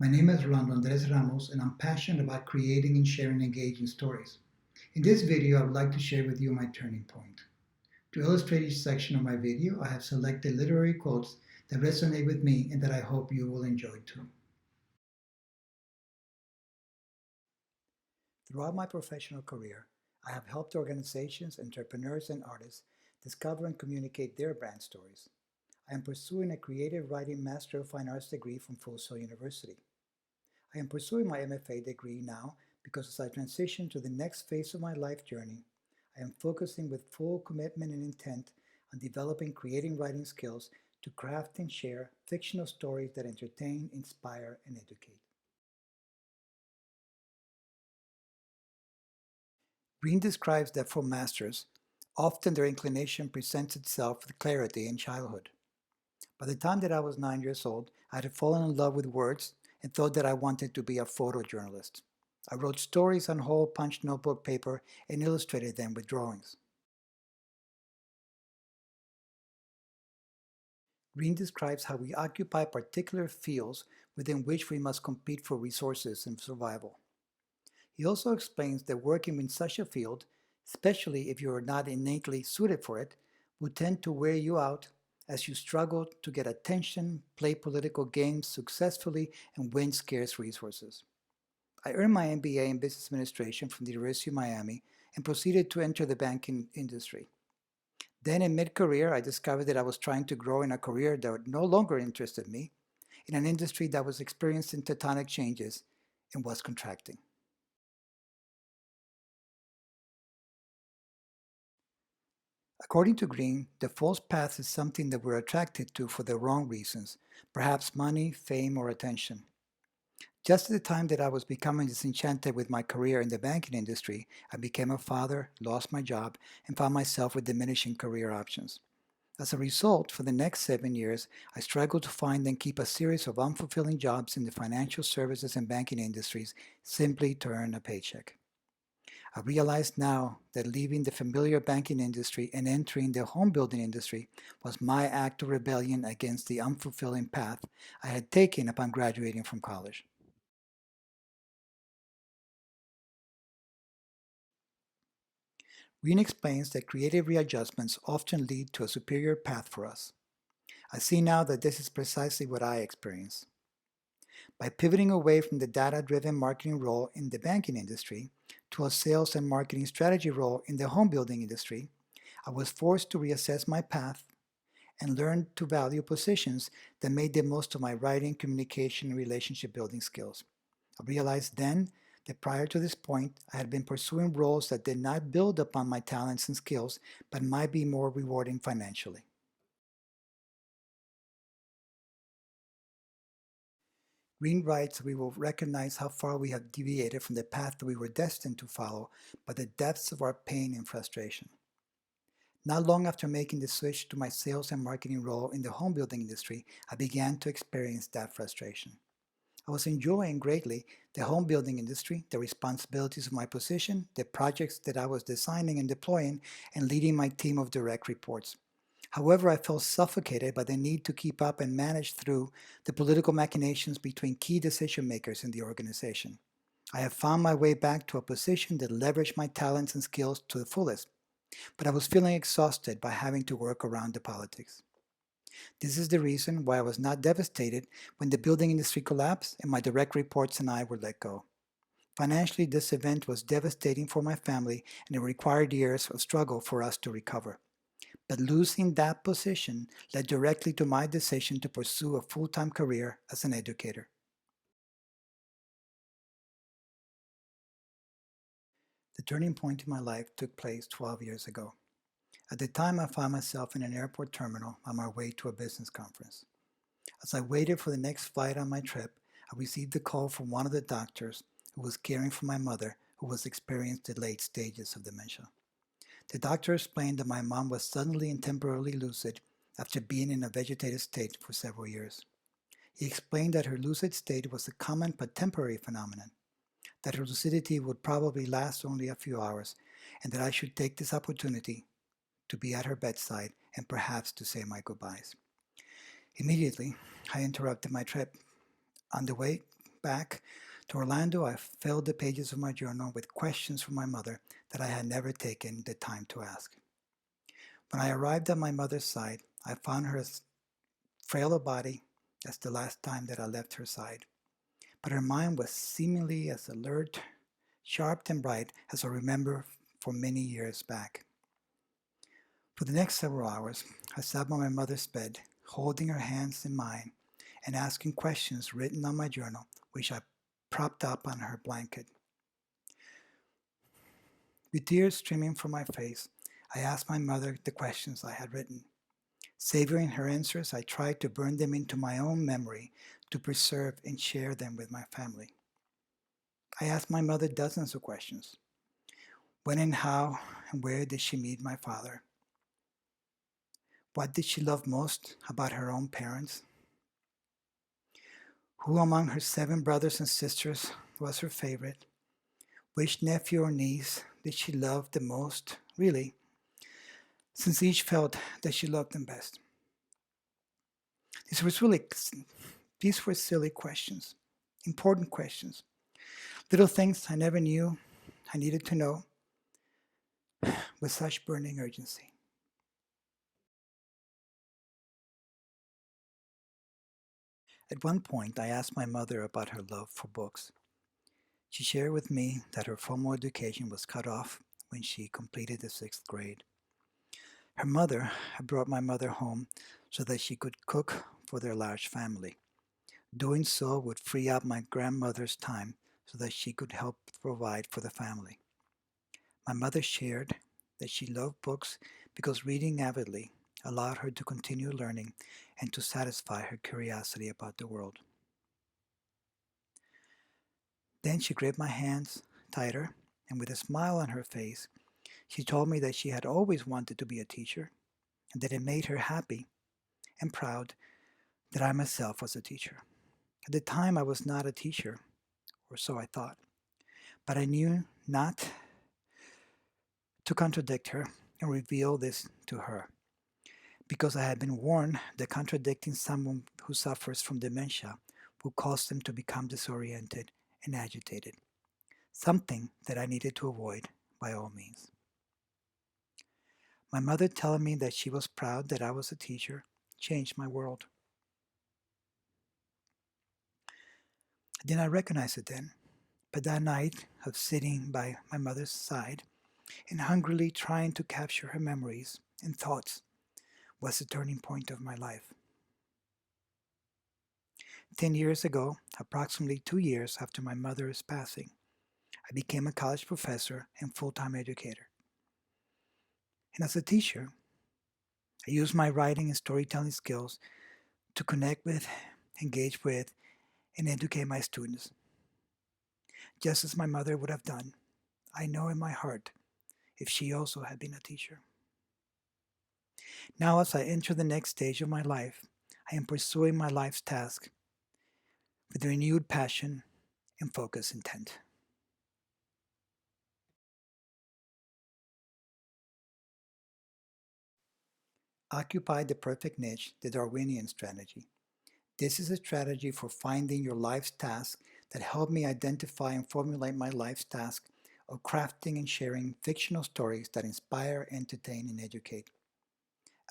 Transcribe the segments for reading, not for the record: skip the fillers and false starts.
My name is Rolando Ramos, and I'm passionate about creating and sharing engaging stories. In this video, I would like to share with you my turning point. To illustrate each section of my video, I have selected literary quotes that resonate with me and that I hope you will enjoy too. Throughout my professional career, I have helped organizations, entrepreneurs, and artists discover and communicate their brand stories. I am pursuing a creative writing Master of Fine Arts degree from Full Sail University. I am pursuing my MFA degree now because as I transition to the next phase of my life journey, I am focusing with full commitment and intent on developing creative writing skills to craft and share fictional stories that entertain, inspire, and educate. Green describes that for masters, often their inclination presents itself with clarity in childhood. By the time that I was 9 years old, I had fallen in love with words and thought that I wanted to be a photojournalist. I wrote stories on hole punch notebook paper and illustrated them with drawings. Green describes how we occupy particular fields within which we must compete for resources and survival. He also explains that working in such a field, especially if you are not innately suited for it, will tend to wear you out as you struggle to get attention, play political games successfully, and win scarce resources. I earned my MBA in Business Administration from the University of Miami and proceeded to enter the banking industry. Then in mid-career, I discovered that I was trying to grow in a career that no longer interested me, in an industry that was experiencing tectonic changes and was contracting. According to Green, the false path is something that we're attracted to for the wrong reasons, perhaps money, fame, or attention. Just at the time that I was becoming disenchanted with my career in the banking industry, I became a father, lost my job, and found myself with diminishing career options. As a result, for the next 7 years, I struggled to find and keep a series of unfulfilling jobs in the financial services and banking industries simply to earn a paycheck. I realize now that leaving the familiar banking industry and entering the home building industry was my act of rebellion against the unfulfilling path I had taken upon graduating from college. Green explains that creative readjustments often lead to a superior path for us. I see now that this is precisely what I experienced. By pivoting away from the data-driven marketing role in the banking industry to a sales and marketing strategy role in the home building industry, I was forced to reassess my path and learn to value positions that made the most of my writing, communication, and relationship building skills. I realized then that prior to this point, I had been pursuing roles that did not build upon my talents and skills, but might be more rewarding financially. Green writes we will recognize how far we have deviated from the path that we were destined to follow by the depths of our pain and frustration. Not long after making the switch to my sales and marketing role in the home building industry, I began to experience that frustration. I was enjoying greatly the home building industry, the responsibilities of my position, the projects that I was designing and deploying, and leading my team of direct reports. However, I felt suffocated by the need to keep up and manage through the political machinations between key decision makers in the organization. I have found my way back to a position that leveraged my talents and skills to the fullest, but I was feeling exhausted by having to work around the politics. This is the reason why I was not devastated when the building industry collapsed and my direct reports and I were let go. Financially, this event was devastating for my family and it required years of struggle for us to recover. But losing that position led directly to my decision to pursue a full-time career as an educator. The turning point in my life took place 12 years ago. At the time, I found myself in an airport terminal on my way to a business conference. As I waited for the next flight on my trip, I received a call from one of the doctors who was caring for my mother who was experiencing the late stages of dementia. The doctor explained that my mom was suddenly and temporarily lucid after being in a vegetative state for several years. He explained that her lucid state was a common but temporary phenomenon, that her lucidity would probably last only a few hours, and that I should take this opportunity to be at her bedside and perhaps to say my goodbyes. Immediately, I interrupted my trip. On the way back to Orlando, I filled the pages of my journal with questions from my mother that I had never taken the time to ask. When I arrived at my mother's side, I found her as frail a body as the last time that I left her side, but her mind was seemingly as alert, sharp, and bright as I remember from many years back. For the next several hours, I sat by my mother's bed, holding her hands in mine and asking questions written on my journal, which I propped up on her blanket. With tears streaming from my face, I asked my mother the questions I had written. Savoring her answers, I tried to burn them into my own memory to preserve and share them with my family. I asked my mother dozens of questions. When and how and where did she meet my father? What did she love most about her own parents? Who among her 7 brothers and sisters was her favorite? Which nephew or niece did she love the most, really, since each felt that she loved them best? These were really, these were silly questions, important questions, little things I never knew I needed to know with such burning urgency. At one point, I asked my mother about her love for books. She shared with me that her formal education was cut off when she completed the 6th grade. Her mother had brought my mother home so that she could cook for their large family. Doing so would free up my grandmother's time so that she could help provide for the family. My mother shared that she loved books because reading avidly allowed her to continue learning and to satisfy her curiosity about the world. Then she gripped my hands tighter, and with a smile on her face, she told me that she had always wanted to be a teacher and that it made her happy and proud that I myself was a teacher. At the time, I was not a teacher, or so I thought, but I knew not to contradict her and reveal this to her, because I had been warned that contradicting someone who suffers from dementia will cause them to become disoriented and agitated, something that I needed to avoid by all means. My mother telling me that she was proud that I was a teacher changed my world. I did not recognize it then, but that night of sitting by my mother's side and hungrily trying to capture her memories and thoughts was the turning point of my life. 10 years ago, approximately 2 years after my mother's passing, I became a college professor and full-time educator. And as a teacher, I used my writing and storytelling skills to connect with, engage with, and educate my students, just as my mother would have done, I know in my heart, if she also had been a teacher. Now, as I enter the next stage of my life, I am pursuing my life's task with renewed passion and focused intent. Occupy the perfect niche, the Darwinian strategy. This is a strategy for finding your life's task that helped me identify and formulate my life's task of crafting and sharing fictional stories that inspire, entertain, and educate.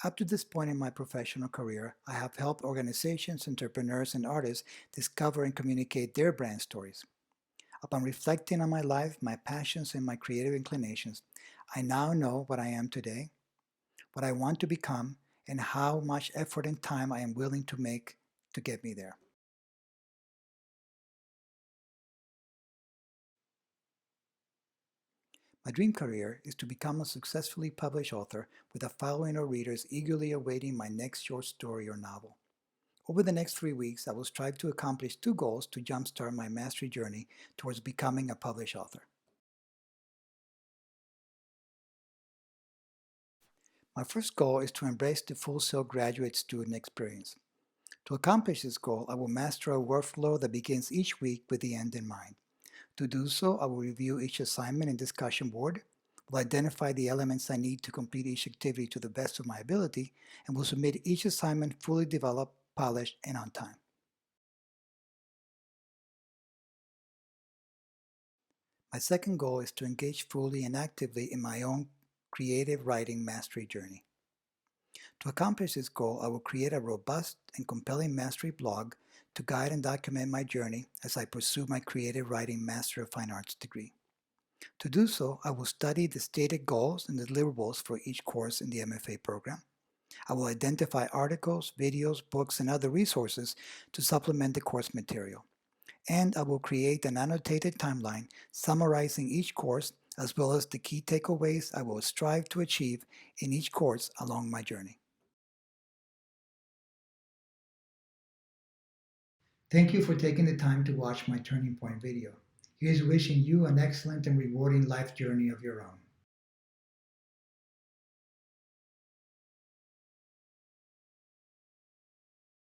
Up to this point in my professional career, I have helped organizations, entrepreneurs, and artists discover and communicate their brand stories. Upon reflecting on my life, my passions, and my creative inclinations, I now know what I am today, what I want to become, and how much effort and time I am willing to make to get me there. My dream career is to become a successfully published author with a following of readers eagerly awaiting my next short story or novel. Over the next 3 weeks, I will strive to accomplish 2 goals to jumpstart my mastery journey towards becoming a published author. My first goal is to embrace the full sail graduate student experience. To accomplish this goal, I will master a workflow that begins each week with the end in mind. To do so, I will review each assignment and discussion board, will identify the elements I need to complete each activity to the best of my ability, and will submit each assignment fully developed, polished, and on time. My second goal is to engage fully and actively in my own creative writing mastery journey. To accomplish this goal, I will create a robust and compelling mastery blog to guide and document my journey as I pursue my creative writing Master of Fine Arts degree. To do so, I will study the stated goals and deliverables for each course in the MFA program. I will identify articles, videos, books, and other resources to supplement the course material. And I will create an annotated timeline summarizing each course as well as the key takeaways I will strive to achieve in each course along my journey. Thank you for taking the time to watch my Turning Point video. Here's wishing you an excellent and rewarding life journey of your own.